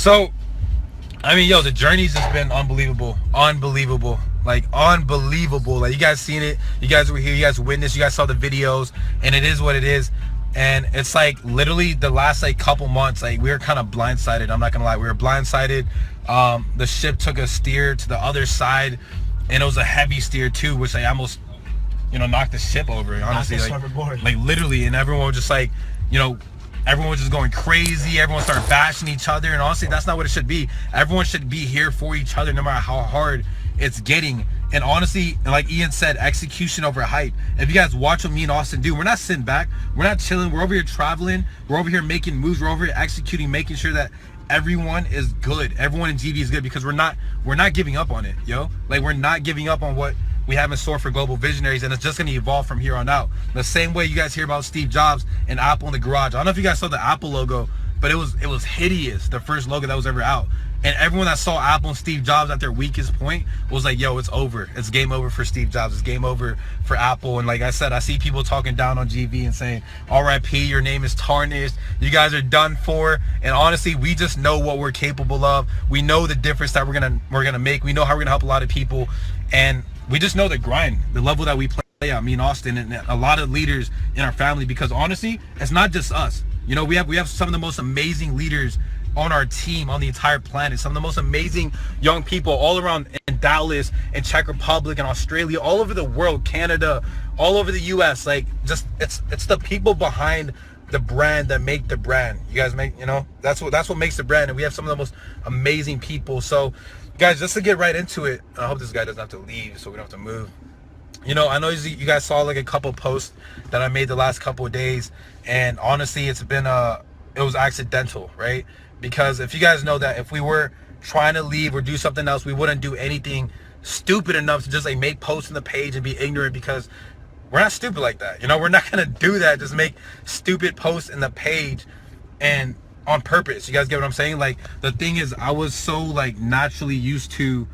So, I mean, yo, the journey's just been unbelievable, like unbelievable. Like, you guys seen it, you guys were here, you guys witnessed, you guys saw the videos, and it is what it is. And it's like literally the last like couple months, like we were kind of blindsided. I'm not gonna lie, we were blindsided. The ship took a steer to the other side, and it was a heavy steer too, which like almost, you know, knocked the ship over. Honestly, like literally, and everyone was just like, you know, everyone was just going crazy. Everyone started bashing each other, and honestly, that's not what it should be. Everyone should be here for each other, no matter how hard it's getting. And honestly, like Ian said, execution over hype. If you guys watch what me and Austin do, we're not sitting back, we're not chilling, we're over here traveling, we're over here making moves, we're over here executing, making sure that everyone is good, everyone in GV is good, because we're not giving up on it, yo. Like, we're not giving up on what we have in store for Global Visionaries, and it's just going to evolve from here on out. The same way you guys hear about Steve Jobs and Apple in the garage. I don't know if you guys saw the Apple logo, but it was hideous, the first logo that was ever out. And everyone that saw Apple and Steve Jobs at their weakest point was like, yo, it's over. It's game over for Steve Jobs. It's game over for Apple. And like I said, I see people talking down on GV and saying, RIP, your name is tarnished. You guys are done for. And honestly, we just know what we're capable of. We know the difference that we're gonna make. We know how we're gonna help a lot of people. And we just know the grind, the level that we play at, me and Austin, and a lot of leaders in our family, because honestly, it's not just us. You know, we have some of the most amazing leaders on our team on the entire planet, some of the most amazing young people all around in Dallas and Czech Republic and Australia, all over the world, Canada, all over the US. Like, just it's the people behind the brand that make the brand. You guys make, you know, that's what makes the brand, and we have some of the most amazing people. So guys, just to get right into it, I hope this guy doesn't have to leave so we don't have to move. You know, I know you guys saw like a couple posts that I made the last couple of days, and honestly, it was accidental, right? Because if you guys know that if we were trying to leave or do something else, we wouldn't do anything stupid enough to just like make posts on the page and be ignorant, because we're not stupid like that. You know, we're not gonna do that, just make stupid posts in the page and on purpose. You guys get what I'm saying? Like, the thing is, I was so like naturally used to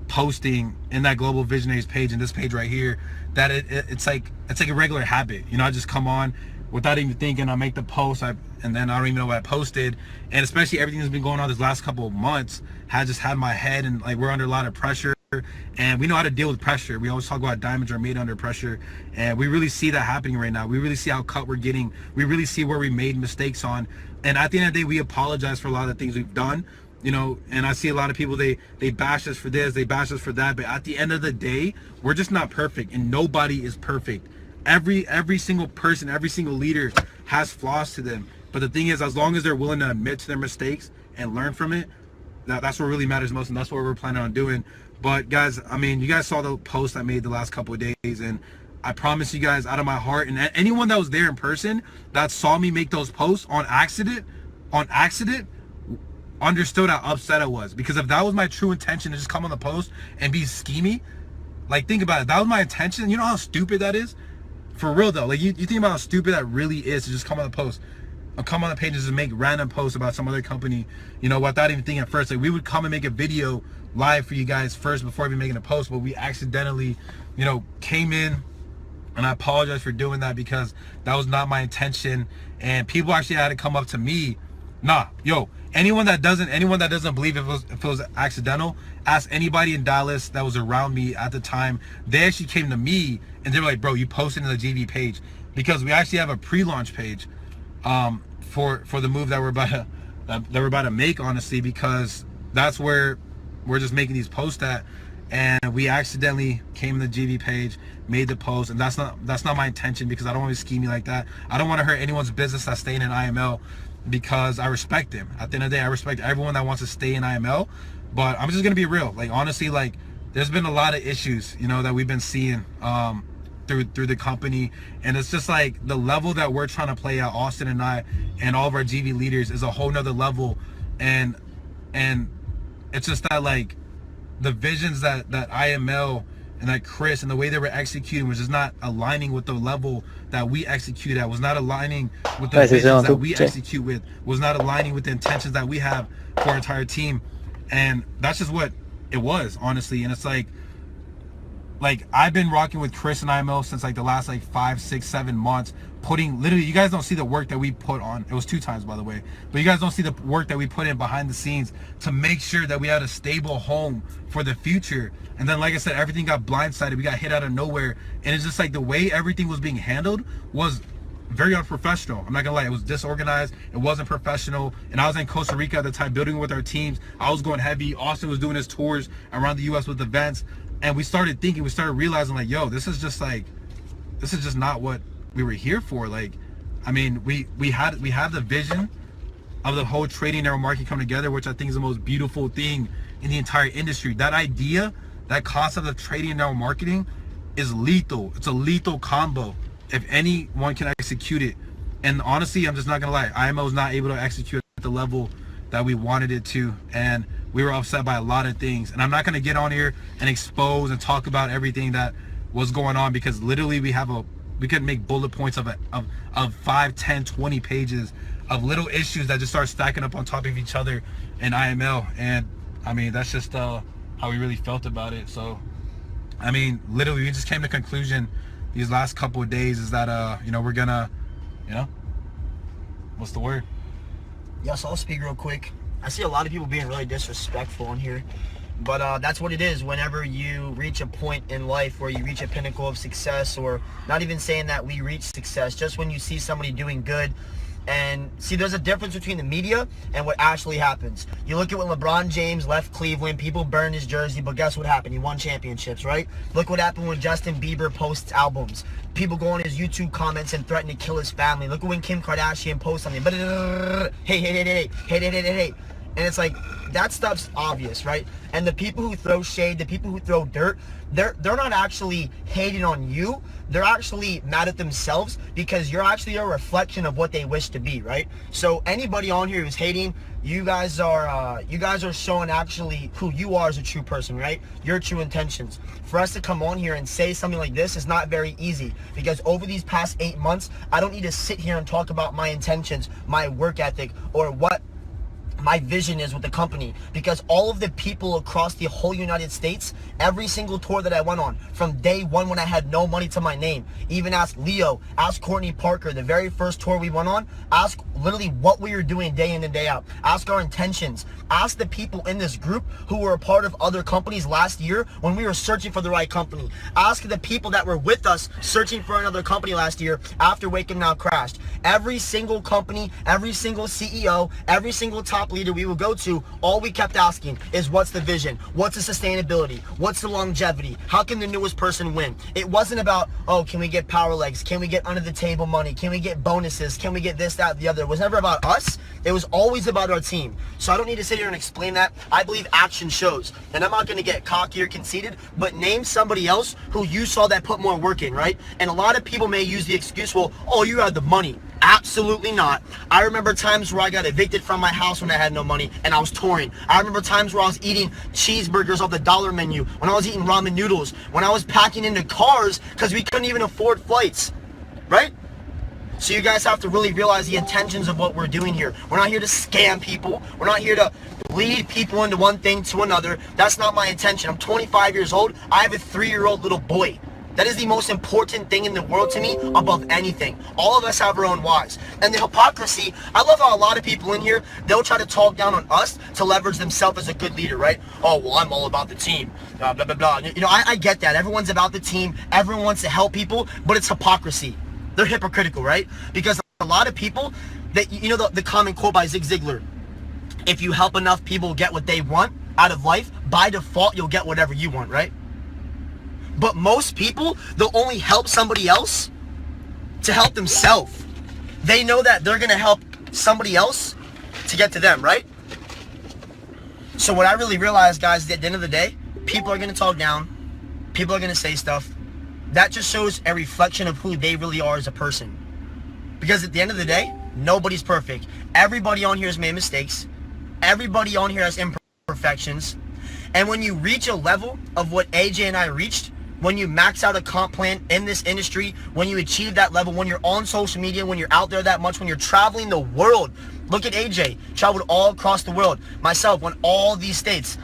posting in that Global Visionaries page and this page right here that it's like a regular habit. You know, I just come on without even thinking, I make the post, and then I don't even know what I posted. And especially everything that's been going on this last couple of months has just had my head, and like, we're under a lot of pressure, and we know how to deal with pressure. We always talk about diamonds are made under pressure, and we really see that happening right now. We really see how cut we're getting. We really see where we made mistakes on, and at the end of the day, we apologize for a lot of the things we've done. You know, and I see a lot of people, they bash us for this, they bash us for that, but at the end of the day, we're just not perfect, and nobody is perfect. Every single person, every single leader has flaws to them. But the thing is, as long as they're willing to admit to their mistakes and learn from it, that's what really matters most, and that's what we're planning on doing. But guys, I mean, you guys saw the post I made the last couple of days, and I promise you guys, out of my heart, and anyone that was there in person that saw me make those posts on accident, understood how upset I was. Because if that was my true intention, to just come on the post and be schemy, like, think about it, that was my intention, you know how stupid that is? For real though, like, you think about how stupid that really is, to just come on the post, or come on the page and just make random posts about some other company, you know, without even thinking at first. Like, we would come and make a video live for you guys first before even making a post, but we accidentally, you know, came in, and I apologize for doing that, because that was not my intention. And people actually had to come up to me. Nah, yo, anyone that doesn't believe if it was accidental, ask anybody in Dallas that was around me at the time. They actually came to me and they were like, bro, you posted in the GV page, because we actually have a pre-launch page for the move that we're about to make, honestly, because that's where we're just making these posts at. And we accidentally came in the GV page, made the post, and that's not my intention, because I don't want to scheme you like that. I don't want to hurt anyone's business that's staying in IML, because I respect them. At the end of the day, I respect everyone that wants to stay in IML, but I'm just gonna be real. Like, honestly, like, there's been a lot of issues, you know, that we've been seeing through the company, and it's just like the level that we're trying to play out, Austin and I and all of our GV leaders, is a whole nother level. And it's just that, like, the visions that IML and that Chris and the way they were executing was just not aligning with the level that we execute at, was not aligning with the visions that we execute with, was not aligning with the intentions that we have for our entire team. And that's just what it was, honestly. And it's like, like I've been rocking with Chris and IML since like the last like 5, 6, 7 months, putting literally, you guys don't see the work that we put on. It was 2 times, by the way, but you guys don't see the work that we put in behind the scenes to make sure that we had a stable home for the future. And then, like I said, everything got blindsided. We got hit out of nowhere, and it's just like the way everything was being handled was very unprofessional. I'm not gonna lie, it was disorganized, it wasn't professional. And I was in Costa Rica at the time building with our teams. I was going heavy. Austin was doing his tours around the US with events, and we started realizing like, yo, this is just not what we were here for. Like, I mean, we had the vision of the whole trading narrow market come together, which I think is the most beautiful thing in the entire industry. That idea, that concept of trading narrow marketing is lethal. It's a lethal combo if anyone can execute it. And honestly, I'm just not gonna lie, IMO was not able to execute at the level that we wanted it to, and we were upset by a lot of things. And I'm not gonna get on here and expose and talk about everything that was going on, because literally we could make bullet points of 5, 10, 20 pages of little issues that just start stacking up on top of each other in IML. And I mean, that's just how we really felt about it. So I mean, literally we just came to conclusion these last couple of days is that you know, we're gonna, you know, what's the word? Yes, I'll speak real quick. I see a lot of people being really disrespectful on here, but that's what it is. Whenever you reach a point in life where you reach a pinnacle of success, or not even saying that we reach success, just when you see somebody doing good. And see, there's a difference between the media and what actually happens. You look at when LeBron James left Cleveland, people burned his jersey, but guess what happened? He won championships, right? Look what happened when Justin Bieber posts albums. People go on his YouTube comments and threaten to kill his family. Look at when Kim Kardashian posts something. Hey. And it's like, that stuff's obvious, right? And the people who throw shade, the people who throw dirt, they're not actually hating on you. They're actually mad at themselves, because you're actually a reflection of what they wish to be, right? So anybody on here who's hating, you guys are showing actually who you are as a true person, right? Your true intentions. For us to come on here and say something like this is not very easy, because over these past 8 months, I don't need to sit here and talk about my intentions, my work ethic, or what my vision is with the company, because all of the people across the whole United States, every single tour that I went on from day one when I had no money to my name, even ask Leo, ask Courtney Parker, the very first tour we went on, ask literally what we were doing day in and day out, ask our intentions, ask the people in this group who were a part of other companies last year when we were searching for the right company, ask the people that were with us searching for another company last year after Wake Up Now crashed. Every single company, every single CEO, every single top leader we would go to, all we kept asking is, what's the vision? What's the sustainability? What's the longevity? How can the newest person win? It wasn't about, oh, can we get power legs? Can we get under the table money? Can we get bonuses? Can we get this, that, the other? It was never about us. It was always about our team. So I don't need to sit here and explain that. I believe action shows. And I'm not going to get cocky or conceited, but name somebody else who you saw that put more work in, right? And a lot of people may use the excuse, well, oh, you had the money. Absolutely not. I remember times where I got evicted from my house when I had no money and I was touring. I remember times where I was eating cheeseburgers off the dollar menu, when I was eating ramen noodles, when I was packing into cars because we couldn't even afford flights, right? So you guys have to really realize the intentions of what we're doing here. We're not here to scam people. We're not here to lead people into one thing to another. That's not my intention. I'm 25 years old. I have a 3-year-old little boy. That is the most important thing in the world to me above anything. All of us have our own whys. And the hypocrisy, I love how a lot of people in here, they'll try to talk down on us to leverage themselves as a good leader, right? Oh, well, I'm all about the team, blah, blah, blah, blah. You know, I get that. Everyone's about the team. Everyone wants to help people, but it's hypocrisy. They're hypocritical, right? Because a lot of people, you know the common quote by Zig Ziglar, if you help enough people get what they want out of life, by default, you'll get whatever you want, right? But most people, they'll only help somebody else to help themselves. They know that they're going to help somebody else to get to them, right? So what I really realized, guys, is at the end of the day, people are going to talk down. People are going to say stuff. That just shows a reflection of who they really are as a person. Because at the end of the day, nobody's perfect. Everybody on here has made mistakes. Everybody on here has imperfections. And when you reach a level of what AJ and I reached, when you max out a comp plan in this industry, when you achieve that level, when you're on social media, when you're out there that much, when you're traveling the world. Look at AJ, traveled all across the world. Myself, went all these states.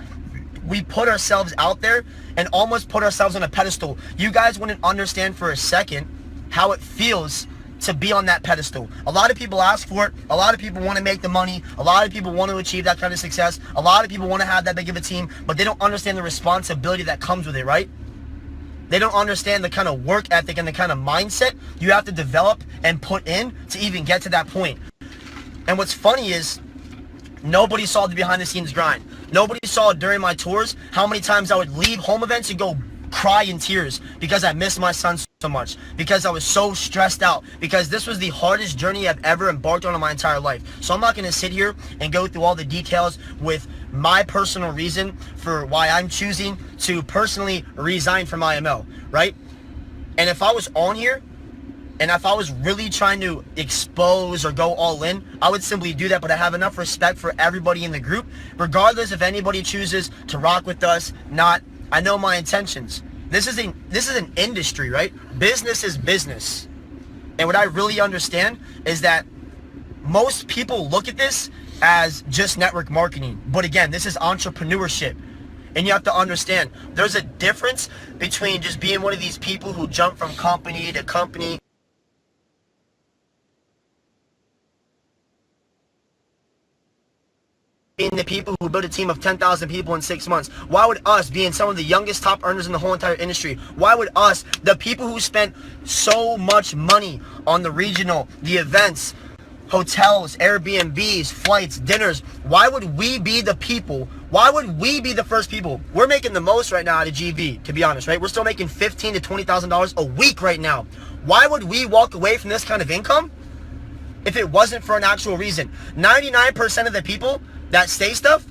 we put ourselves out there and almost put ourselves on a pedestal. You guys wouldn't understand for a second how it feels to be on that pedestal. A lot of people ask for it. A lot of people want to make the money. A lot of people want to achieve that kind of success. A lot of people want to have that big of a team, but they don't understand the responsibility that comes with it, right? They don't understand the kind of work ethic and the kind of mindset you have to develop and put in to even get to that point. And what's funny is nobody saw the behind the scenes grind. Nobody saw during my tours how many times I would leave home events and go cry in tears because I missed my son so much, because I was so stressed out, because this was the hardest journey I've ever embarked on in my entire life. So I'm not going to sit here and go through all the details with my personal reason for why I'm choosing to personally resign from IML, right? And if I was on here and if I was really trying to expose or go all in, I would simply do that. But I have enough respect for everybody in the group, regardless if anybody chooses to rock with us, not. I know my intentions. This is an industry, right? Business is business. And what I really understand is that most people look at this as just network marketing. But again, this is entrepreneurship. And you have to understand, there's a difference between just being one of these people who jump from company to company, being the people who build a team of 10,000 people in 6 months. Why would us, being some of the youngest top earners in the whole entire industry, why would us, the people who spent so much money on the regional, the events, hotels, Airbnbs, flights, dinners, why would we be the people? Why would we be the first people? We're making the most right now out of GV, to be honest, right? We're still making $15,000 to $20,000 a week right now. Why would we walk away from this kind of income if it wasn't for an actual reason? 99% of the people that say stuff,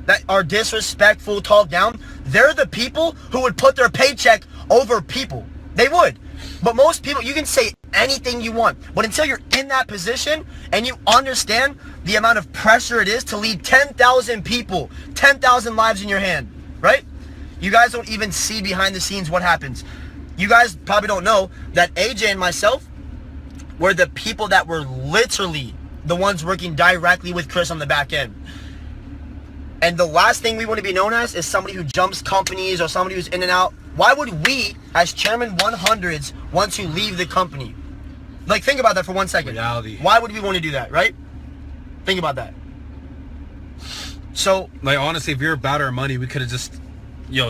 that are disrespectful, talk down, they're the people who would put their paycheck over people. They would. But most people, you can say anything you want, but until you're in that position and you understand the amount of pressure it is to lead 10,000 people, 10,000 lives in your hand, right? You guys don't even see behind the scenes what happens. You guys probably don't know that AJ and myself were the people that were literally the ones working directly with Chris on the back end. And the last thing we want to be known as is somebody who jumps companies or somebody who's in and out. Why would we, as Chairman 100s, want to leave the company? Like, think about that for 1 second. Reality. Why would we want to do that, right? Think about that. So, like, honestly, if we were about our money, we could have just,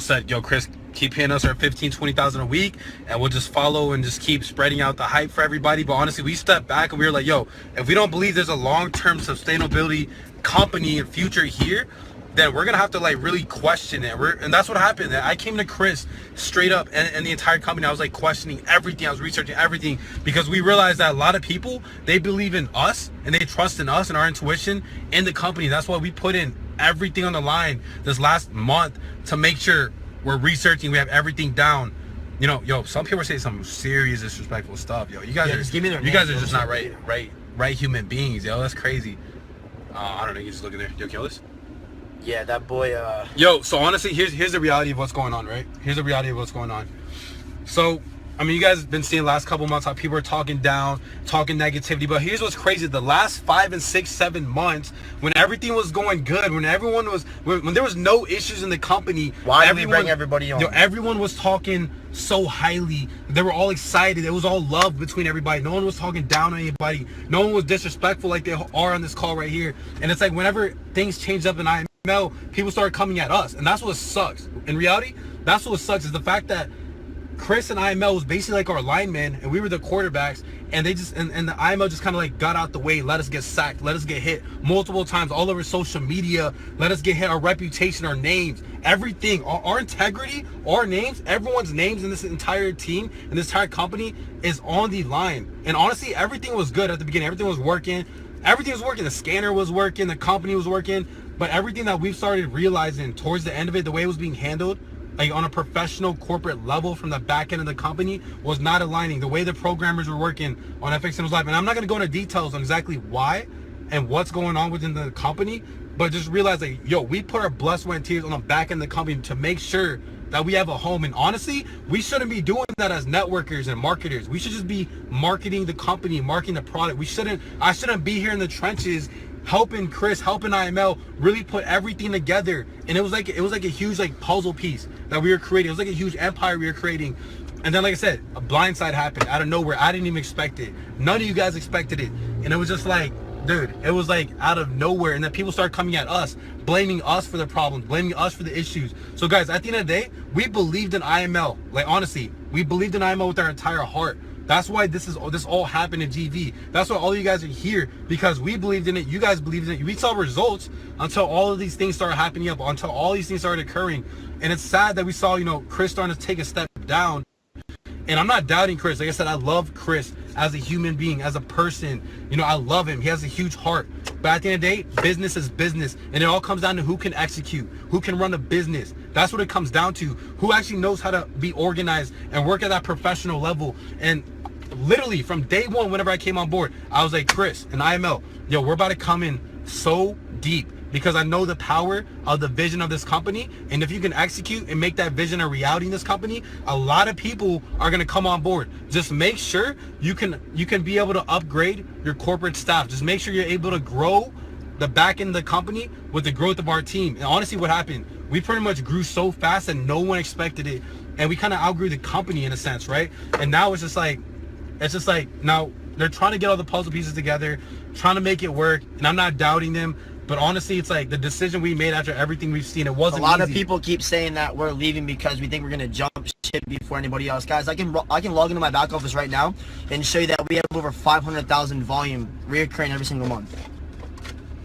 said, Chris, keep paying us our $15,000, $20,000 a week, and we'll just follow and just keep spreading out the hype for everybody. But honestly, we stepped back and we were like, if we don't believe there's a long-term sustainability company and future here, then we're gonna have to really question it. And that's what happened. I came to Chris straight up and the entire company. I was questioning everything. I was researching everything because we realized that a lot of people, they believe in us and they trust in us and our intuition in the company. That's why we put in everything on the line this last month to make sure we're researching. We have everything down. Some people say some serious disrespectful stuff. You guys are just not right human beings. That's crazy. I don't know. You just looking there. Kill this. yeah, that boy, So honestly, here's the reality of what's going on, right? Here's the reality of what's going on. So, I mean, you guys have been seeing the last couple months how people are talking down, talking negativity. But here's what's crazy. The last 5 and 6, 7 months, when everything was going good, when there was no issues in the company. Why did we bring everybody on? Everyone was talking so highly. They were all excited. It was all love between everybody. No one was talking down on anybody. No one was disrespectful like they are on this call right here. And it's like whenever things changed up in IML, people started coming at us. And that's what sucks. In reality, that's what sucks is the fact that Chris and IML was basically like our linemen and we were the quarterbacks, and they just and the IML just kind of got out the way, let us get sacked, let us get hit multiple times all over social media, let us get hit, our reputation, our names, everything, our integrity, our names, everyone's names in this entire team and this entire company is on the line. And honestly, everything was good at the beginning. Everything was working. The scanner was working, the company was working, but everything that we've started realizing towards the end of it, the way it was being handled, on a professional corporate level from the back end of the company, was not aligning. The way the programmers were working on FXM's Live, and I'm not going to go into details on exactly why and what's going on within the company, but just realize we put our blood, sweat, and tears on the back end of the company to make sure that we have a home. And honestly, we shouldn't be doing that as networkers and marketers. We should just be marketing the company, marketing the product. I shouldn't be here in the trenches helping Chris, helping IML really put everything together. And it was like a huge like puzzle piece that we were creating. It was like a huge empire we were creating. And then, like I said, a blindside happened out of nowhere. I didn't even expect it. None of you guys expected it. And it was just like, dude, it was like out of nowhere. And then people started coming at us, blaming us for the problems, blaming us for the issues. So guys, at the end of the day, we believed in IML. Like, honestly, we believed in IML with our entire heart. That's why this all happened in GV. That's why all you guys are here, because we believed in it. You guys believed in it. We saw results until all of these things started happening up, until all these things started occurring. And it's sad that we saw, you know, Chris starting to take a step down. And I'm not doubting Chris. Like I said, I love Chris as a human being, as a person. You know, I love him. He has a huge heart. But at the end of the day, business is business. And it all comes down to who can execute, who can run a business. That's what it comes down to. Who actually knows how to be organized and work at that professional level. And literally from day one, whenever I came on board, I was like, Chris and IML, yo, we're about to come in so deep, because I know the power of the vision of this company. And if you can execute and make that vision a reality in this company, a lot of people are going to come on board. Just make sure you can be able to upgrade your corporate staff. Just make sure you're able to grow the back end of the company with the growth of our team. And honestly, what happened, we pretty much grew so fast that no one expected it. And we kind of outgrew the company in a sense, right? And now it's just like now they're trying to get all the puzzle pieces together, trying to make it work. And I'm not doubting them. But honestly, it's like the decision we made after everything we've seen, it wasn't easy. A lot of people keep saying that we're leaving because we think we're going to jump ship before anybody else. Guys, I can log into my back office right now and show you that we have over 500,000 volume reoccurring every single month.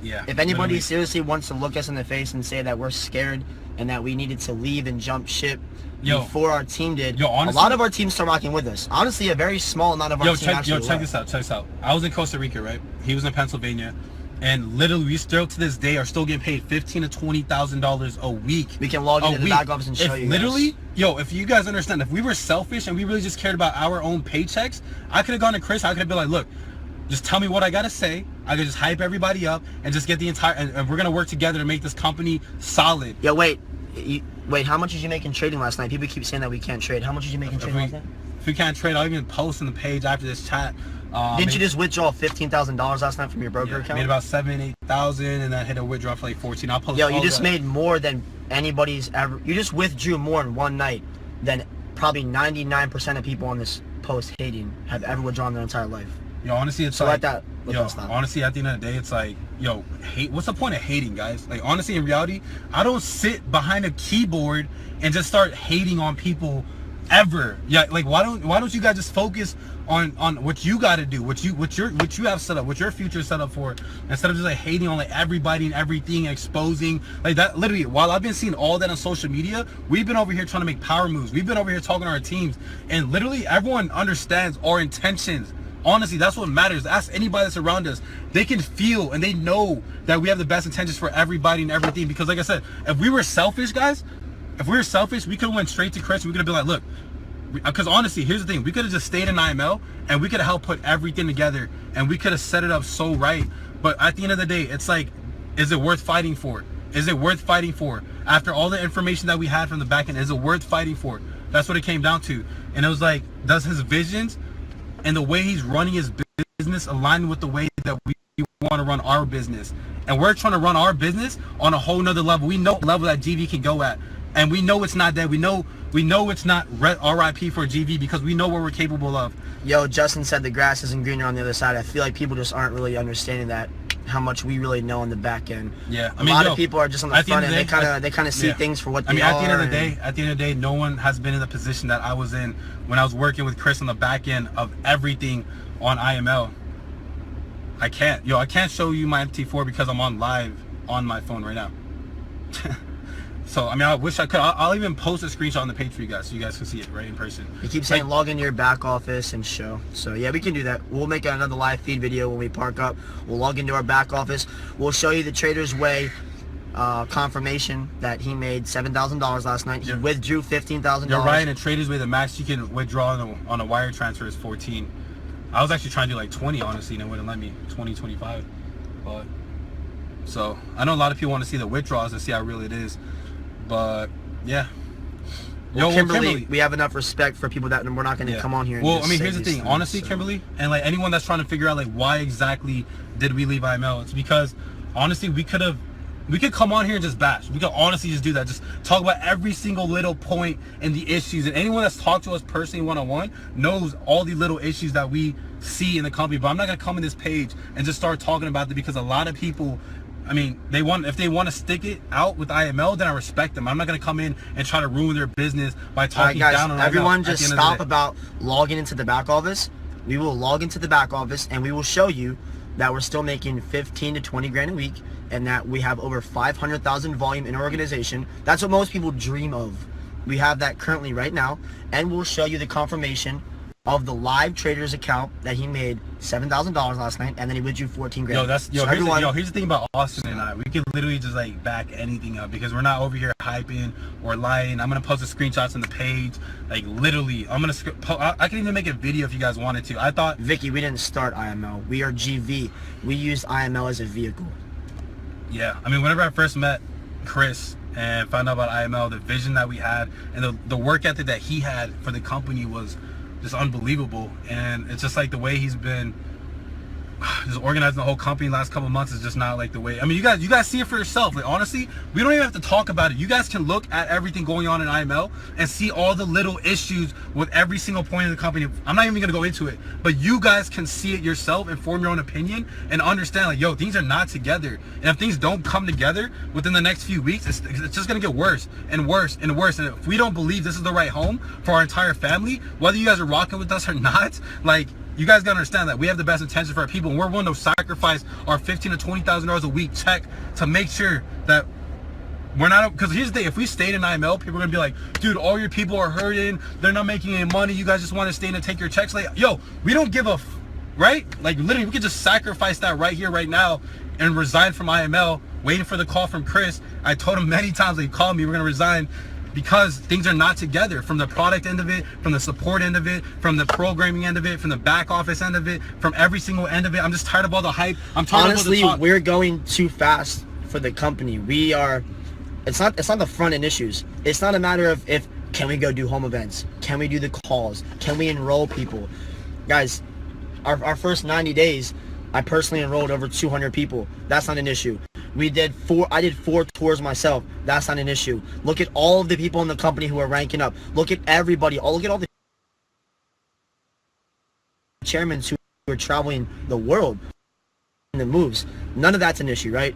Yeah. If anybody seriously wants to look us in the face and say that we're scared and that we needed to leave and jump ship before our team did, honestly, a lot of our team started rocking with us. Honestly, a very small amount of our team actually check this out. I was in Costa Rica, right? He was in Pennsylvania. And literally, we still to this day are still getting paid $15,000 to $20,000 a week. We can log into the back office and show you. Literally, if you guys understand, if we were selfish and we really just cared about our own paychecks, I could have gone to Chris. I could have been like, look, just tell me what I gotta say. I could just hype everybody up and just get the entire. And we're gonna work together to make this company solid. Yo, wait. How much did you make in trading last night? People keep saying that we can't trade. How much did you make in trading last night? If we can't trade, I'll even post on the page after this chat. Didn't you just withdraw $15,000 last night from your broker account? Made about $7,000-8,000, and then hit a withdrawal for like 14. I'll post. Yo, you just made more than anybody's ever. You just withdrew more in one night than probably 99% of people on this post hating have ever withdrawn their entire life. Yo, honestly, it's so like that. Honestly, at the end of the day, it's like, yo, hate. What's the point of hating, guys? Like, honestly, in reality, I don't sit behind a keyboard and just start hating on people ever. Yeah, like why don't you guys just focus on what you got to do, what you have set up, what your future is set up for, instead of just like hating on like everybody and everything, and exposing like that. Literally, while I've been seeing all that on social media, we've been over here trying to make power moves. We've been over here talking to our teams, and literally everyone understands our intentions. Honestly, that's what matters. Ask anybody that's around us. They can feel and they know that we have the best intentions for everybody and everything. Because like I said, if we were selfish, guys, if we were selfish, we could have went straight to Chris. We could have been like, look, because honestly, here's the thing. We could have just stayed in IML and we could have helped put everything together and we could have set it up so right. But at the end of the day, it's like, is it worth fighting for? Is it worth fighting for? After all the information that we had from the back end, is it worth fighting for? That's what it came down to. And it was like, does his visions and the way he's running his business align with the way that we want to run our business? And we're trying to run our business on a whole nother level. We know the level that GV can go at. And we know it's not that. We know it's not RIP for GV because we know what we're capable of. Yo, Justin said the grass isn't greener on the other side. I feel like people just aren't really understanding that, how much we really know on the back end. Yeah, a lot of people are just on the front end. They kind of see things for what they are. At the end of the day, no one has been in the position that I was in when I was working with Chris on the back end of everything on IML. I can't show you my MT4 because I'm on live on my phone right now. So, I mean, I wish I could. I'll even post a screenshot on the page for you guys so you guys can see it right in person. You keep saying log into your back office and show. So, yeah, we can do that. We'll make another live feed video when we park up. We'll log into our back office. We'll show you the Trader's Way confirmation that he made $7,000 last night. He withdrew $15,000. You're right. In Trader's Way, the max you can withdraw on a wire transfer is 14. I was actually trying to do like 20, honestly, and it wouldn't let me. 20, 25. But, so, I know a lot of people want to see the withdrawals and see how real it is. But yeah, Well, Kimberly, we have enough respect for people that we're not going to come on here and well, I mean, here's the thing. Honestly, Kimberly, and like anyone that's trying to figure out like why exactly did we leave IML, it's because honestly we could come on here and just bash. We could honestly just do that. Just talk about every single little point and the issues. And anyone that's talked to us personally one-on-one knows all the little issues that we see in the company. But I'm not going to come in this page and just start talking about it, because a lot of people, I mean, if they want to stick it out with IML, then I respect them. I'm not going to come in and try to ruin their business by talking down on everyone. Just stop about logging into the back office. We will log into the back office and we will show you that we're still making 15 to 20 grand a week, and that we have over 500,000 volume in our organization. That's what most people dream of. We have that currently right now, and we'll show you the confirmation of the live traders account that he made $7,000 last night, and then he withdrew 14 grand. Here's the thing about Austin and I. We can literally just like back anything up, because we're not over here hyping or lying. I'm gonna post the screenshots on the page. Like literally, I can even make a video if you guys wanted to. I thought, Vicky, we didn't start IML. We are GV. We used IML as a vehicle. Yeah, I mean, whenever I first met Chris and found out about IML, the vision that we had and the work ethic that he had for the company was just unbelievable. And it's just like the way he's been just organizing the whole company last couple months is just not like the way. I mean, you guys see it for yourself. Like honestly, we don't even have to talk about it. You guys can look at everything going on in IML and see all the little issues with every single point of the company. I'm not even gonna go into it, but you guys can see it yourself and form your own opinion and understand like, yo, things are not together. And if things don't come together within the next few weeks, it's just gonna get worse and worse and worse. And if we don't believe this is the right home for our entire family, whether you guys are rocking with us or not, like, you guys gotta understand that we have the best intentions for our people, and we're willing to sacrifice our $15,000 to $20,000 a week check to make sure that we're not. Because here's the thing: if we stayed in IML, people are gonna be like, "Dude, all your people are hurting. They're not making any money. You guys just want to stay in and take your checks." Like, yo, we don't give a right? Like, literally, we could just sacrifice that right here, right now, and resign from IML. Waiting for the call from Chris. I told him many times, he called me, we're gonna resign, because things are not together, from the product end of it, from the support end of it, from the programming end of it, from the back office end of it, from every single end of it. I'm just tired of all the hype. I'm tired honestly, of all the talk. We're going too fast for the company. We are. It's not the front end issues. It's not a matter of if can we go do home events, can we do the calls, can we enroll people, guys. Our first 90 days, I personally enrolled over 200 people. That's not an issue. I did 4 tours myself. That's not an issue. Look at all of the people in the company who are ranking up. Look at everybody. Look at all the chairmen who are traveling the world in the moves. None of that's an issue, right?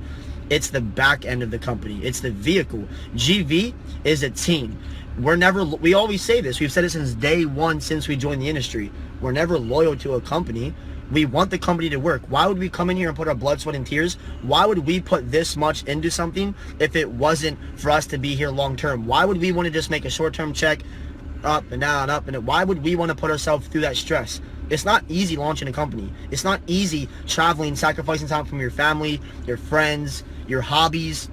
It's the back end of the company. It's the vehicle. GV is a team. We always say this. We've said it since day one, since we joined the industry. We're never loyal to a company. We want the company to work. Why would we come in here and put our blood, sweat, and tears? Why would we put this much into something if it wasn't for us to be here long term? Why would we want to just make a short-term check, up and down, up and down? Why would we want to put ourselves through that stress? It's not easy launching a company. It's not easy traveling, sacrificing time from your family, your friends, your hobbies.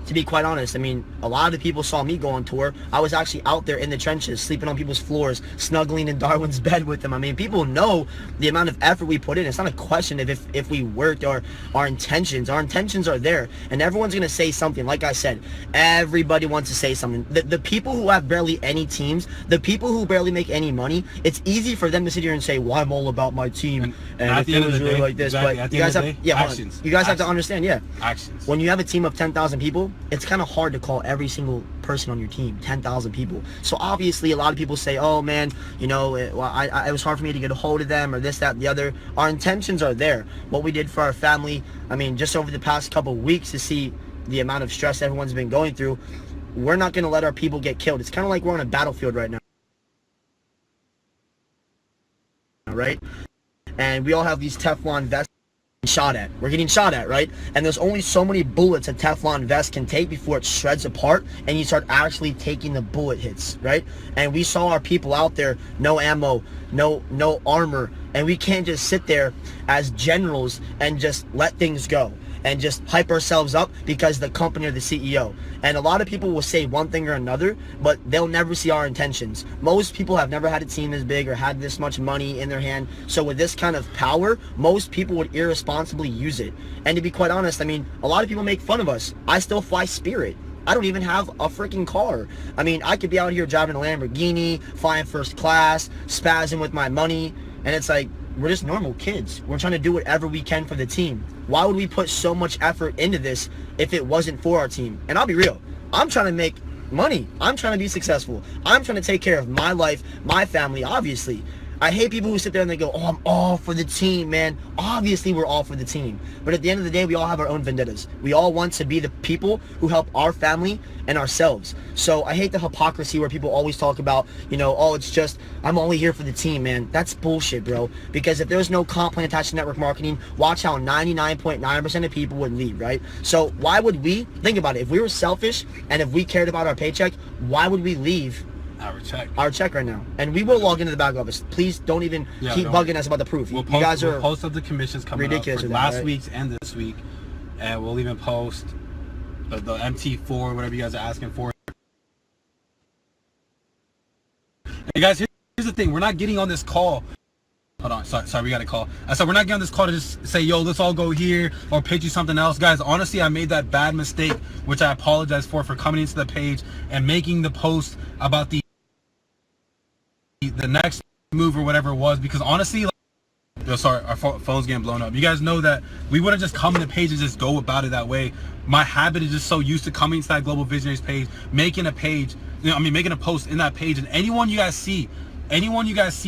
To be quite honest, I mean, a lot of the people saw me go on tour. I was actually out there in the trenches, sleeping on people's floors, snuggling in Darwin's bed with them. I mean, people know the amount of effort we put in. It's not a question of if we worked or our intentions. Our intentions are there, and everyone's going to say something. Like I said, everybody wants to say something. The people who have barely any teams, the people who barely make any money, it's easy for them to sit here and say, well, I'm all about my team, and if it was really like this. Exactly. But you guys have, actions. You guys have to understand, actions. When you have a team of 10,000 people, it's kind of hard to call every single person on your team 10,000 people. So obviously a lot of people say, oh man, you know, it was hard for me to get a hold of them, or this, that, and the other. Our intentions are there. What we did for our family, I mean, just over the past couple of weeks, to see the amount of stress everyone's been going through, we're not going to let our people get killed. It's kind of like we're on a battlefield right now, right? And we all have these Teflon vests we're getting shot at, right? And there's only so many bullets a Teflon vest can take before it shreds apart and you start actually taking the bullet hits, right? And we saw our people out there, no ammo, no armor, and we can't just sit there as generals and just let things go and just hype ourselves up because the company or the CEO. And a lot of people will say one thing or another, but they'll never see our intentions. Most people have never had a team this big or had this much money in their hand. So with this kind of power, most people would irresponsibly use it. And to be quite honest, I mean, a lot of people make fun of us. I still fly Spirit. I don't even have a freaking car. I mean, I could be out here driving a Lamborghini, flying first class, spazzing with my money, and it's like, we're just normal kids. We're trying to do whatever we can for the team. Why would we put so much effort into this if it wasn't for our team? And I'll be real, I'm trying to make money. I'm trying to be successful. I'm trying to take care of my life, my family, obviously. I hate people who sit there and they go, oh, I'm all for the team, man. Obviously, we're all for the team. But at the end of the day, we all have our own vendettas. We all want to be the people who help our family and ourselves. So I hate the hypocrisy where people always talk about, you know, oh, it's just, I'm only here for the team, man. That's bullshit, bro. Because if there's no comp plan attached to network marketing, watch how 99.9% of people would leave, right? So why would we, think about it, if we were selfish and if we cared about our paycheck, why would we leave our check right now? And we will log into the back office. Please don't even keep bugging us about the proof. We'll post up the commissions coming ridiculous up for last week's and this week, and we'll even post the MT4, whatever you guys are asking for. Hey guys, here's the thing: we're not getting on this call. Hold on, sorry, we got a call. I said we're not getting on this call to just say, yo, let's all go here or pitch you something else. Guys, honestly, I made that bad mistake, which I apologize for coming into the page and making the post about the next move or whatever it was, because honestly, sorry, our phone's getting blown up. You guys know that we wouldn't just come in the page and just go about it that way. My habit is just so used to coming to that Global Visionaries page, making a page, making a post in that page, and anyone you guys see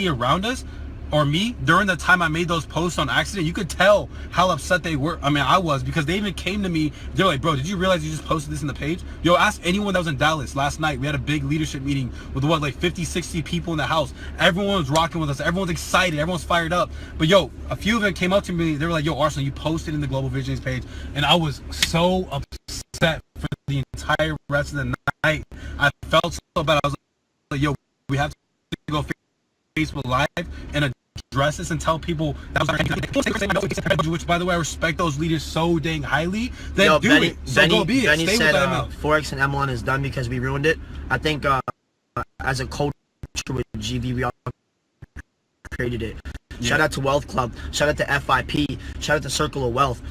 around us or me during the time I made those posts on accident, you could tell how upset they were. I mean, I was, because they even came to me. They're like, bro, did you realize you just posted this in the page? Yo, ask anyone that was in Dallas last night. We had a big leadership meeting with like 50, 60 people in the house. Everyone was rocking with us. Everyone's excited. Everyone's fired up. But yo, a few of them came up to me. They were like, yo, Arsenal, you posted in the Global Visionaries page. And I was so upset for the entire rest of the night. I felt so bad. I was like, yo, we have to go Facebook Live and address this and tell people that was, which, by the way, I respect those leaders so dang highly. Then do it. So go be it. Benny Stay said with IML. Forex and MLM is done because we ruined it. I think as a culture with GV, we all created it. Yeah. Shout out to Wealth Club. Shout out to FIP. Shout out to Circle of Wealth.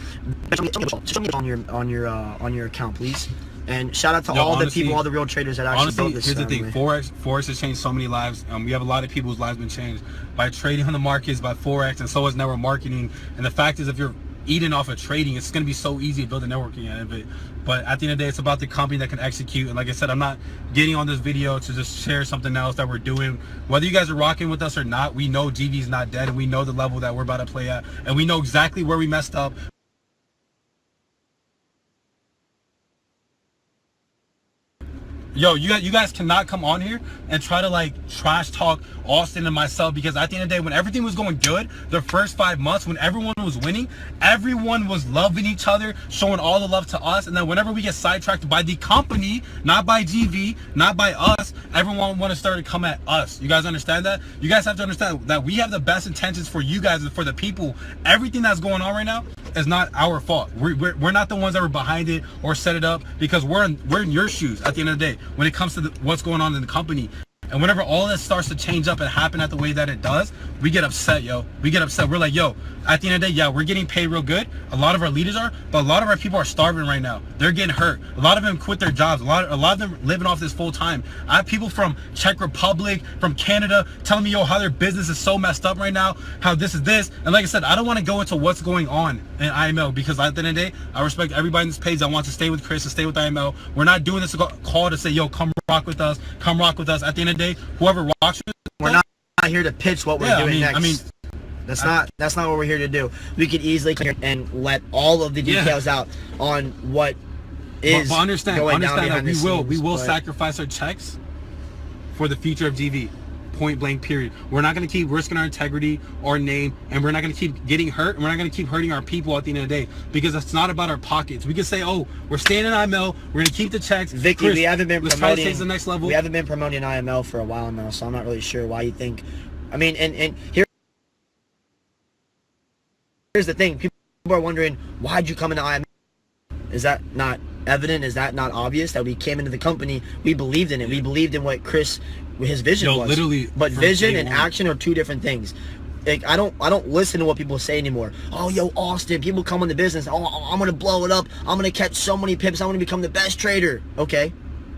Show me on your account, please. And shout out to all the people, all the real traders that actually built this. Here's the thing: Forex has changed so many lives. We have a lot of people whose lives have been changed by trading on the markets, by Forex, and so is network marketing. And the fact is, if you're eating off of trading, it's going to be so easy to build a networking out of it. But at the end of the day, it's about the company that can execute. And like I said, I'm not getting on this video to just share something else that we're doing. Whether you guys are rocking with us or not, we know GV's not dead, and we know the level that we're about to play at, and we know exactly where we messed up. Yo, you guys cannot come on here and try to like trash talk Austin and myself, because at the end of the day, when everything was going good, the first 5 months, when everyone was winning, everyone was loving each other, showing all the love to us. And then whenever we get sidetracked by the company, not by GV, not by us, everyone want to start to come at us. You guys understand that? You guys have to understand that we have the best intentions for you guys and for the people. Everything that's going on right now is not our fault. We're not the ones that were behind it or set it up, because we're in your shoes at the end of the day when it comes to what's going on in the company. And whenever all this starts to change up and happen at the way that it does, we get upset, yo. We get upset. We're like, yo, at the end of the day, yeah, we're getting paid real good. A lot of our leaders are, but a lot of our people are starving right now. They're getting hurt. A lot of them quit their jobs. A lot of them living off this full time. I have people from Czech Republic, from Canada, telling me, yo, how their business is so messed up right now, how this is this. And like I said, I don't want to go into what's going on in IML, because at the end of the day, I respect everybody in this page that wants to stay with Chris and stay with IML. We're not doing this call to say, yo, come rock with us. Come rock with us. At the end of the day, whoever rocks with us, we're not here to pitch what we're doing next. That's not what we're here to do. We could easily come here and let all of the details out on what is going down behind the scenes. We will sacrifice our checks for the future of GV. Point blank, period. We're not going to keep risking our integrity, our name, and we're not going to keep getting hurt, and we're not going to keep hurting our people at the end of the day, because it's not about our pockets. We can say, oh, we're staying in IML, we're going to keep the checks. Vicky, Chris, we haven't been promoting, try to take it to the next level. We haven't been promoting IML for a while now, so I'm not really sure why you think. I mean, and here's the thing. People are wondering, why'd you come into IML? Is that not evident? Is that not obvious that we came into the company? We believed in it. We believed in what his vision was. Literally, but vision and action are two different things. Like, I don't listen to what people say anymore. Oh, yo, Austin, people come in the business. Oh, I'm gonna blow it up. I'm gonna catch so many pips. I'm gonna become the best trader. Okay,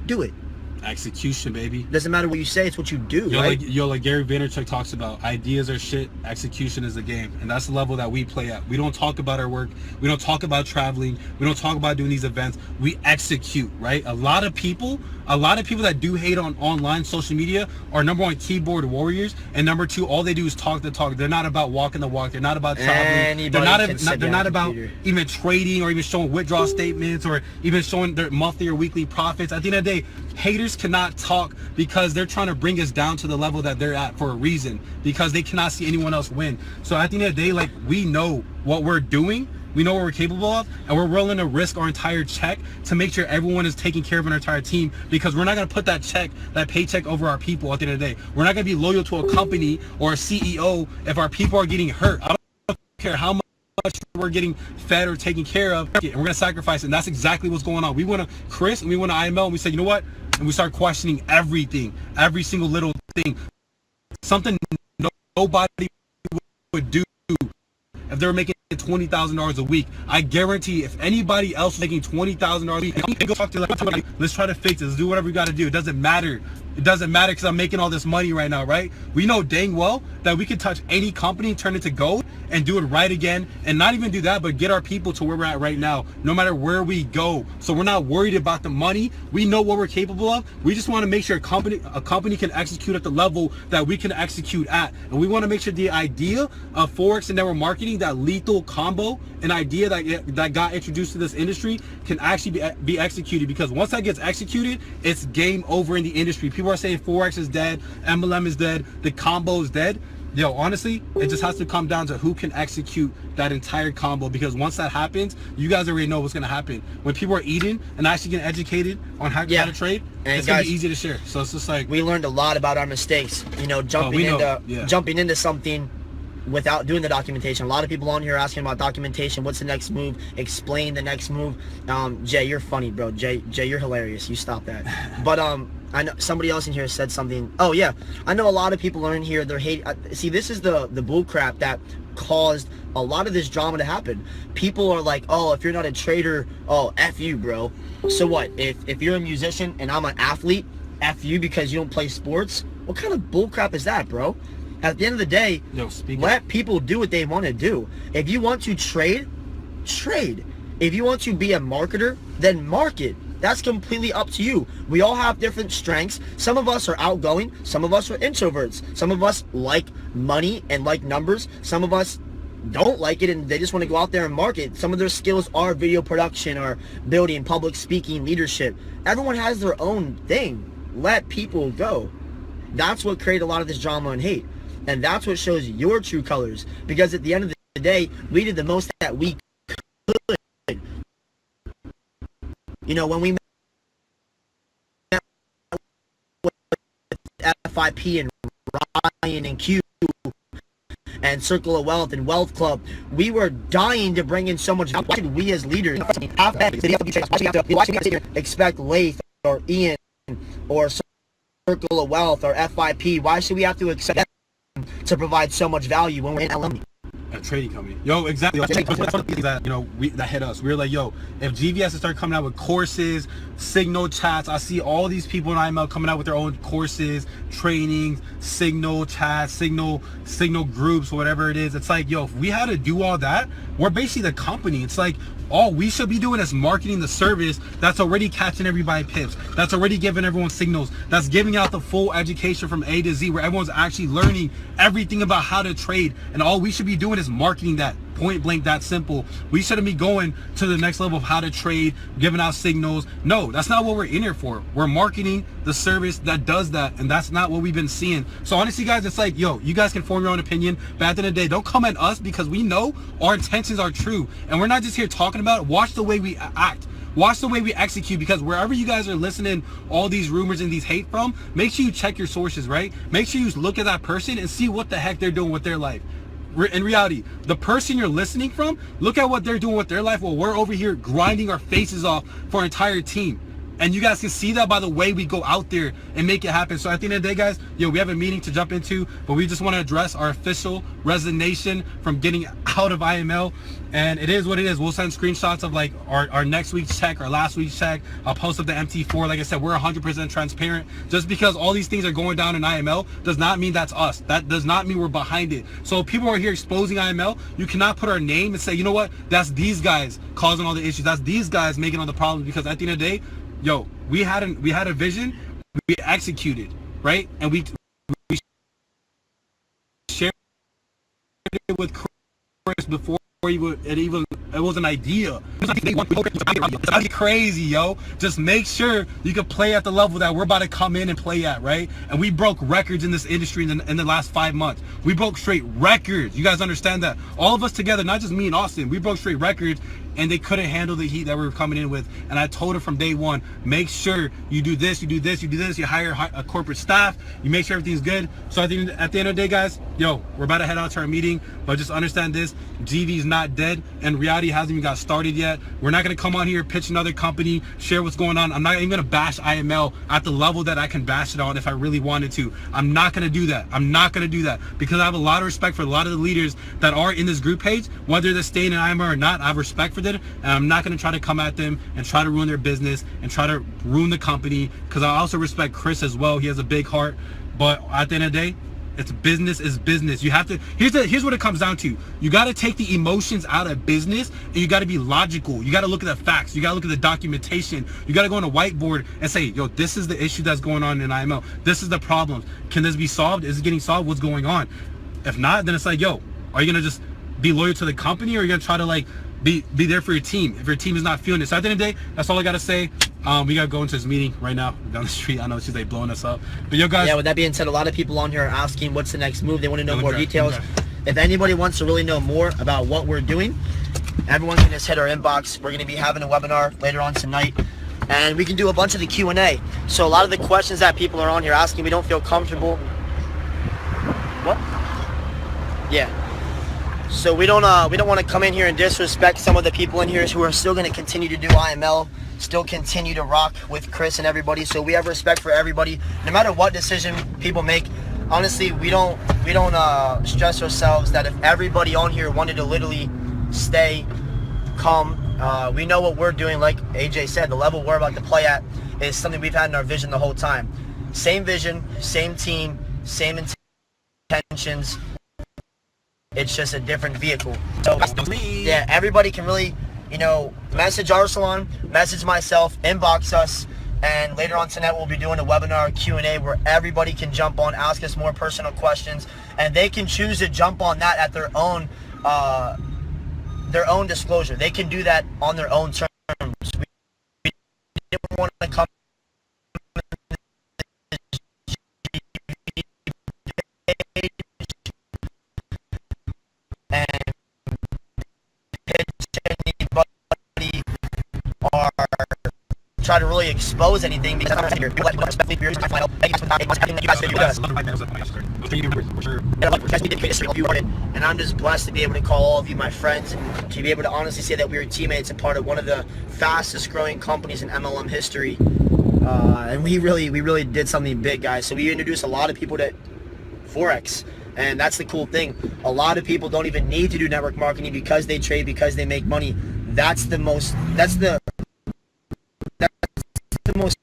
do it. Execution, baby. Doesn't matter what you say, it's what you do, right? Like Gary Vaynerchuk talks about, ideas are shit, execution is the game. And that's the level that we play at. We don't talk about our work. We don't talk about traveling. We don't talk about doing these events. We execute, right? A lot of people that do hate on online social media are, number one, keyboard warriors, and number two, all they do is talk the talk. They're not about walking the walk. They're not about traveling. They're not about even trading or even showing withdrawal statements or even showing their monthly or weekly profits. At the end of the day, haters cannot talk because they're trying to bring us down to the level that they're at for a reason, because they cannot see anyone else win. So at the end of the day, like, we know what we're doing. We know what we're capable of, and we're willing to risk our entire check to make sure everyone is taking care of our entire team, because we're not going to put that paycheck over our people at the end of the day. We're not going to be loyal to a company or a CEO if our people are getting hurt. I don't care how much we're getting fed or taken care of, and we're going to sacrifice it. And that's exactly what's going on. We went to Chris and we went to IML and we said, you know what? And we start questioning everything, every single little thing. Something nobody would do if they were making $20,000 a week. I guarantee if anybody else was making $20,000 a week, go talk to like, let's try to fix it. Let's do whatever we got to do. It doesn't matter. It doesn't matter because I'm making all this money right now, right? We know dang well that we could touch any company, turn it to gold, and do it right again, and not even do that, but get our people to where we're at right now, no matter where we go. So we're not worried about the money. We know what we're capable of. We just want to make sure a company can execute at the level that we can execute at. And we want to make sure the idea of Forex and network marketing, that lethal combo, an idea that got introduced to this industry, can actually be executed, because once that gets executed, it's game over in the industry. People are saying Forex is dead, MLM is dead, the combo is dead. Yo, honestly, it just has to come down to who can execute that entire combo, because once that happens, you guys already know what's going to happen. When people are eating and actually getting educated on how to trade, and it's going to be easy to share. So it's just like, we learned a lot about our mistakes, you know, jumping into something without doing the documentation. A lot of people on here asking about documentation. What's the next move? Explain the next move. Jay, you're funny, bro. Jay, you're hilarious. You stop that. But I know somebody else in here said something. Oh yeah, I know a lot of people are in here. They're hate. See, this is the bull crap that caused a lot of this drama to happen. People are like, oh, if you're not a trader, oh, F you, bro. So what? If you're a musician and I'm an athlete, F you because you don't play sports? What kind of bull crap is that, bro? At the end of the day, let people do what they want to do. If you want to trade, trade. If you want to be a marketer, then market. That's completely up to you. We all have different strengths. Some of us are outgoing. Some of us are introverts. Some of us like money and like numbers. Some of us don't like it and they just want to go out there and market. Some of their skills are video production or building, public speaking, leadership. Everyone has their own thing. Let people go. That's what created a lot of this drama and hate. And that's what shows your true colors. Because at the end of the day, we did the most that we could. You know, when we met with FIP and Ryan and Q and Circle of Wealth and Wealth Club, we were dying to bring in so much. Why should we as leaders expect Lath or Ian or Circle of Wealth or FIP? Why should we have to expect them to provide so much value when we're in LM? A trading company. Yo, exactly. That, you know, that hit us. We were like, yo, if GVS start coming out with courses, signal chats, I see all these people in IML coming out with their own courses, trainings, signal chats, signal groups, whatever it is. It's like, yo, if we had to do all that, we're basically the company. It's like, all we should be doing is marketing the service that's already catching everybody pips, that's already giving everyone signals, that's giving out the full education from A to Z, where everyone's actually learning everything about how to trade. And all we should be doing is marketing that. Point blank, that simple. We shouldn't be going to the next level of how to trade, giving out signals. No, that's not what we're in here for. We're marketing the service that does that, and that's not what we've been seeing. So honestly, guys, it's like, yo, you guys can form your own opinion, but at the end of the day, don't come at us, because we know our intentions are true, and we're not just here talking about it. Watch the way we act. Watch the way we execute, because wherever you guys are listening all these rumors and these hate from, make sure you check your sources, right? Make sure you look at that person and see what the heck they're doing with their life. In reality, the person you're listening from, look at what they're doing with their life while we're over here grinding our faces off for our entire team. And you guys can see that by the way we go out there and make it happen. So at the end of the day, guys, we have a meeting to jump into, but we just want to address our official resignation from getting out of IML. And it is what it is. We'll send screenshots of like our next week's check, our last week's check. I'll post up the MT4. Like I said, we're 100% transparent. Just because all these things are going down in IML does not mean that's us. That does not mean we're behind it. So if people are here exposing IML, you cannot put our name and say, you know what, that's these guys causing all the issues. That's these guys making all the problems. Because at the end of the day, we had a vision, we executed, right? And we shared it with Chris before it was an idea. It's crazy, yo. Just make sure you can play at the level that we're about to come in and play at, right? And we broke records in this industry in the last 5 months. We broke straight records. You guys understand that? All of us together, not just me and Austin, we broke straight records, and they couldn't handle the heat that we were coming in with. And I told her from day one, make sure you do this, you do this, you do this. You hire a corporate staff. You make sure everything's good. So at the end of the day, guys, we're about to head out to our meeting, but just understand this: GV's not dead, and reality hasn't even got started yet. We're not going to come on here, pitch another company, share what's going on. I'm not even going to bash IML at the level that I can bash it on if I really wanted to. I'm not going to do that. I'm not going to do that, because I have a lot of respect for a lot of the leaders that are in this group page, whether they're staying in IML or not. I have respect for them, and I'm not going to try to come at them and try to ruin their business and try to ruin the company, because I also respect Chris as well. He has a big heart, but at the end of the day, it's business is business. You have to, here's what it comes down to. You got to take the emotions out of business, and you got to be logical. You got to look at the facts. You got to look at the documentation. You got to go on a whiteboard and say, this is the issue that's going on in IML. This is the problem. Can this be solved? Is it getting solved? What's going on? If not, then it's like, are you going to just be loyal to the company, or are you going to try to like be there for your team if your team is not feeling it? So at the end of the day, that's all I got to say. We got to go into this meeting right now down the street. I know she's like blowing us up, but guys. Yeah, with that being said, a lot of people on here are asking what's the next move. They want to know more details. If anybody wants to really know more about what we're doing, everyone can just hit our inbox. We're going to be having a webinar later on tonight, and we can do a bunch of the Q&A. So a lot of the questions that people are on here asking, we don't feel comfortable. What? Yeah. So we don't want to come in here and disrespect some of the people in here who are still going to continue to do IML, still continue to rock with Chris and everybody. So we have respect for everybody, no matter what decision people make. Honestly, we don't stress ourselves that if everybody on here wanted to literally stay calm, we know what we're doing. Like AJ said, the level we're about to play at is something we've had in our vision the whole time. Same vision, same team, same intentions. It's just a different vehicle. So yeah, everybody can really, message Arsalan, message myself, inbox us, and later on tonight we'll be doing a webinar Q&A where everybody can jump on, ask us more personal questions, and they can choose to jump on that at their own disclosure. They can do that on their own terms. We didn't want to come and pitch anybody or try to really expose anything, because I'm not here. You guys and I'm just blessed to be able to call all of you my friends, and to be able to honestly say that we were teammates and part of one of the fastest growing companies in MLM history. And we really did something big, guys. So we introduced a lot of people to Forex. And that's the cool thing. A lot of people don't even need to do network marketing because they trade, because they make money. That's the most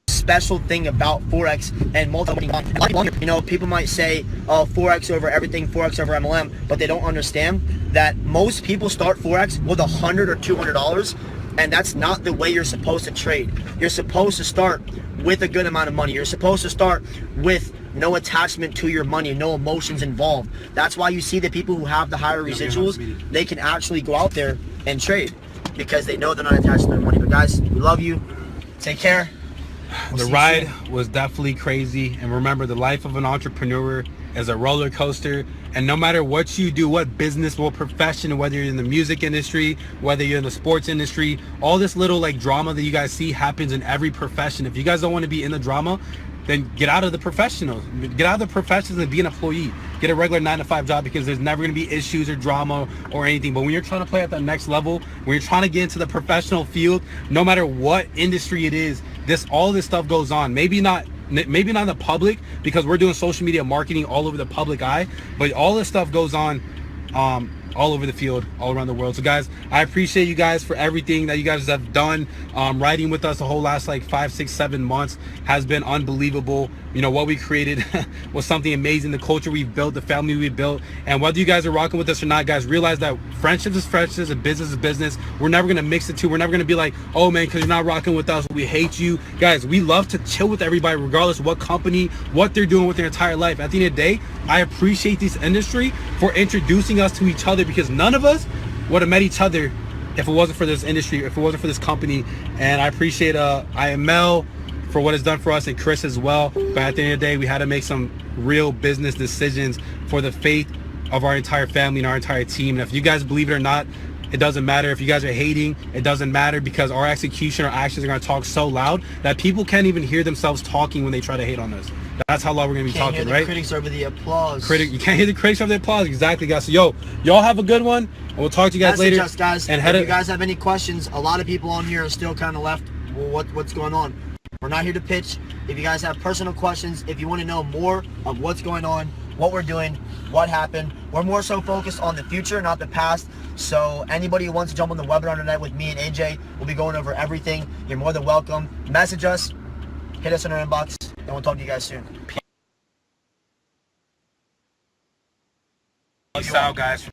special thing about Forex and multi-level. People might say, oh, Forex over everything, Forex over MLM, but they don't understand that most people start Forex with $100 or $200, and that's not the way you're supposed to trade. You're supposed to start with a good amount of money. You're supposed to start with no attachment to your money, no emotions involved. That's why you see the people who have the higher residuals, they can actually go out there and trade because they know they're not attached to their money. But guys, we love you. Take care. The ride was definitely crazy, and remember, the life of an entrepreneur is a roller coaster, and no matter what you do, what business, what profession, whether you're in the music industry, whether you're in the sports industry, all this little like drama that you guys see happens in every profession. If you guys don't want to be in the drama, then get out of the professionals. Get out of the professions and be an employee. Get a regular 9-to-5 job, because there's never going to be issues or drama or anything. But when you're trying to play at that next level, when you're trying to get into the professional field, no matter what industry it is, all this stuff goes on. Maybe not in the public, because we're doing social media marketing all over the public eye, but all this stuff goes on all over the field, all around the world. So guys, I appreciate you guys for everything that you guys have done. Riding with us the whole last like 5, 6, 7 months has been unbelievable. You know, what we created was something amazing. The culture we've built, the family we've built, and whether you guys are rocking with us or not, guys, realize that friendships is friendships and business is business. We're never gonna mix the two. We're never gonna be like, oh man, because you're not rocking with us, we hate you. Guys, we love to chill with everybody regardless of what company, what they're doing with their entire life. At the end of the day, I appreciate this industry for introducing us to each other, because none of us would have met each other if it wasn't for this industry, if it wasn't for this company. And I appreciate IML for what it's done for us, and Chris as well. But at the end of the day, we had to make some real business decisions for the faith of our entire family and our entire team. And if you guys believe it or not, it doesn't matter. If you guys are hating, it doesn't matter, because our execution, our actions are going to talk so loud that people can't even hear themselves talking when they try to hate on us. That's how loud we're going to be talking, right? Can't hear the critics over the applause. You can't hear the critics over the applause. Exactly, guys. So, y'all have a good one, and we'll talk to you guys later. Just, guys, and if you guys have any questions, a lot of people on here are still kind of left, well, what's going on? We're not here to pitch. If you guys have personal questions, if you want to know more of what's going on, what we're doing, what happened, we're more so focused on the future, not the past. So anybody who wants to jump on the webinar tonight with me and AJ, we'll be going over everything. You're more than welcome. Message us, hit us in our inbox, and we'll talk to you guys soon. Peace out, guys.